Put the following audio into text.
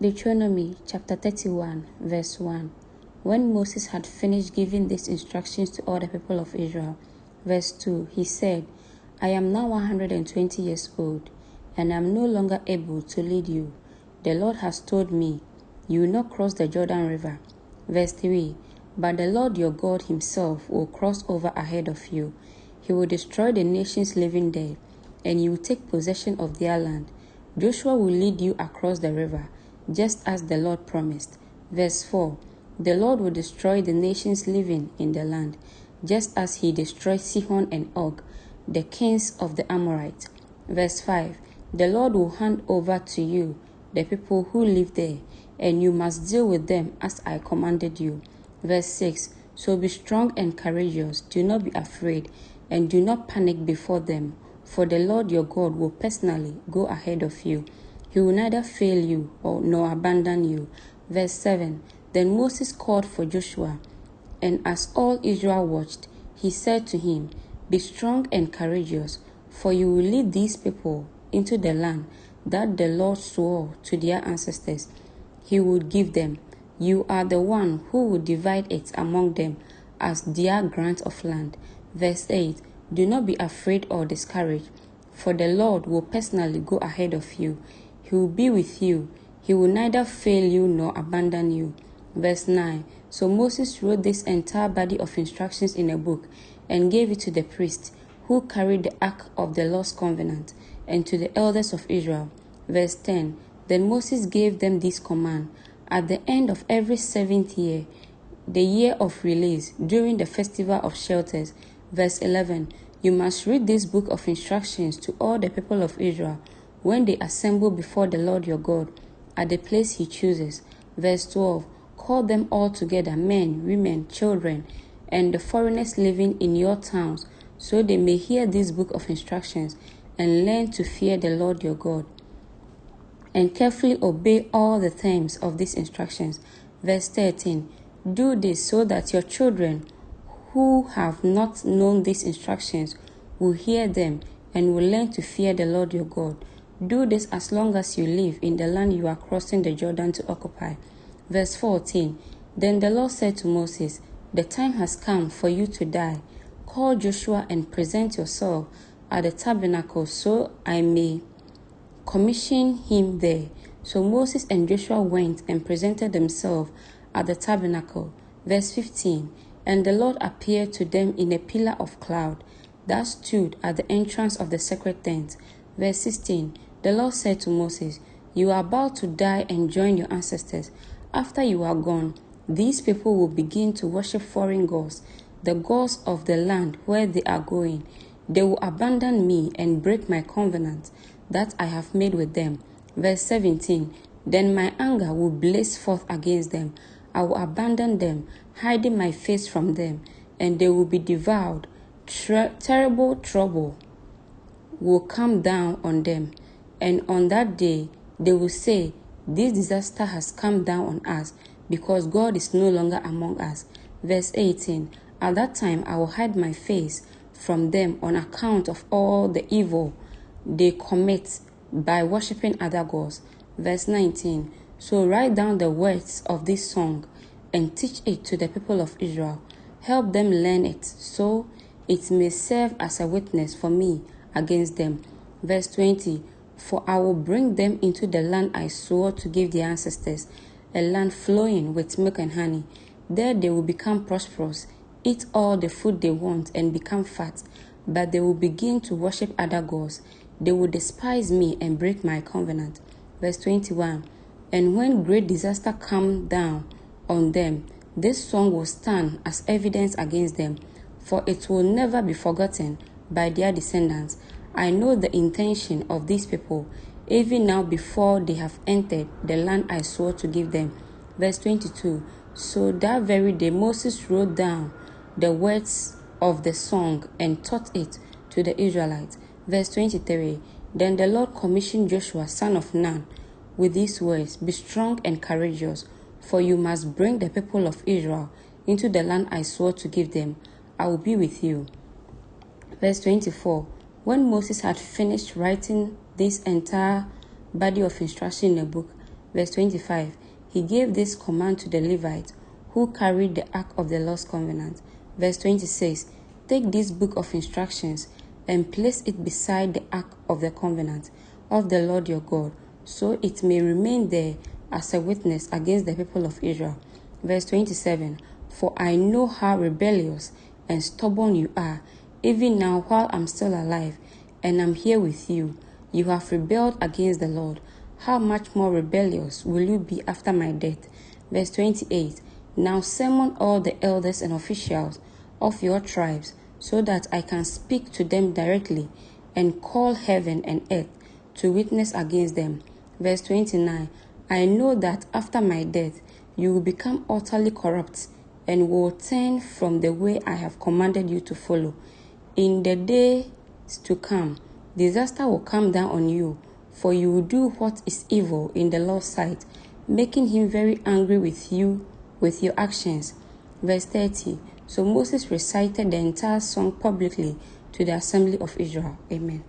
Deuteronomy chapter 31, verse 1. When Moses had finished giving these instructions to all the people of Israel, verse 2, he said, I am now 120 years old, and am no longer able to lead you. The Lord has told me, you will not cross the Jordan River. Verse 3, but the Lord your God himself will cross over ahead of you. He will destroy the nations living there, and you will take possession of their land. Joshua will lead you across the river, just as the Lord promised. Verse 4, the Lord will destroy the nations living in the land, just as he destroyed Sihon and Og, the kings of the Amorites. Verse 5, the Lord will hand over to you the people who live there, and you must deal with them as I commanded you. Verse 6, so be strong and courageous, do not be afraid, and do not panic before them, for the Lord your God will personally go ahead of you. He will neither fail you nor abandon you. Verse 7, then Moses called for Joshua, and as all Israel watched, he said to him, be strong and courageous, for you will lead these people into the land that the Lord swore to their ancestors he would give them. You are the one who will divide it among them as their grant of land. Verse 8, do not be afraid or discouraged, for the Lord will personally go ahead of you. He will be with you. He will neither fail you nor abandon you. Verse 9, so Moses wrote this entire body of instructions in a book and gave it to the priests who carried the ark of the Lord's covenant, and to the elders of Israel. Verse 10, then Moses gave them this command, at the end of every 7th year, the year of release, during the festival of shelters. Verse 11, you must read this book of instructions to all the people of Israel when they assemble before the Lord your God at the place he chooses. Verse 12, call them all together, men, women, children, and the foreigners living in your towns, so they may hear this book of instructions and learn to fear the Lord your God, and carefully obey all the terms of these instructions. Verse 13, do this so that your children who have not known these instructions will hear them and will learn to fear the Lord your God. Do this as long as you live in the land you are crossing the Jordan to occupy. Verse 14, then the Lord said to Moses, the time has come for you to die. Call Joshua and present yourself at the tabernacle so I may commission him there. So Moses and Joshua went and presented themselves at the tabernacle. Verse 15, and the Lord appeared to them in a pillar of cloud that stood at the entrance of the sacred tent. Verse 16, the Lord said to Moses, you are about to die and join your ancestors. After you are gone, these people will begin to worship foreign gods, the gods of the land where they are going. They will abandon me and break my covenant that I have made with them. Verse 17, then my anger will blaze forth against them. I will abandon them, hiding my face from them, and they will be devoured. Terrible trouble will come down on them, and on that day they will say, this disaster has come down on us because God is no longer among us. Verse 18, at that time I will hide my face from them on account of all the evil they commit by worshipping other gods. Verse 19, so write down the words of this song and teach it to the people of Israel. Help them learn it, so it may serve as a witness for me against them. Verse 20, for I will bring them into the land I swore to give their ancestors, a land flowing with milk and honey. There they will become prosperous, eat all the food they want, and become fat, but they will begin to worship other gods. They will despise me and break my covenant. Verse 21, and when great disaster comes down on them, this song will stand as evidence against them, for it will never be forgotten by their descendants. I know the intention of these people, even now before they have entered the land I swore to give them. Verse 22, so that very day Moses wrote down the words of the song and taught it to the Israelites. Verse 23, then the Lord commissioned Joshua, son of Nun, with these words, be strong and courageous, for you must bring the people of Israel into the land I swore to give them. I will be with you. Verse 24, when Moses had finished writing this entire body of instruction in a book, Verse 25. He gave this command to the Levites who carried the ark of the Lord's covenant. Verse 26. Take this book of instructions and place it beside the ark of the covenant of the Lord your God, so it may remain there as a witness against the people of Israel. Verse 27. For I know how rebellious and stubborn you are, even now while I'm still alive, and I'm here with you. You have rebelled against the Lord. How much more rebellious will you be after my death? Verse 28. Now summon all the elders and officials of your tribes, so that I can speak to them directly and call heaven and earth to witness against them. Verse 29. I know that after my death you will become utterly corrupt and will turn from the way I have commanded you to follow. In the days to come, disaster will come down on you, for you will do what is evil in the Lord's sight, making him very angry with you with your actions. Verse 30. So Moses recited the entire song publicly to the assembly of Israel. Amen.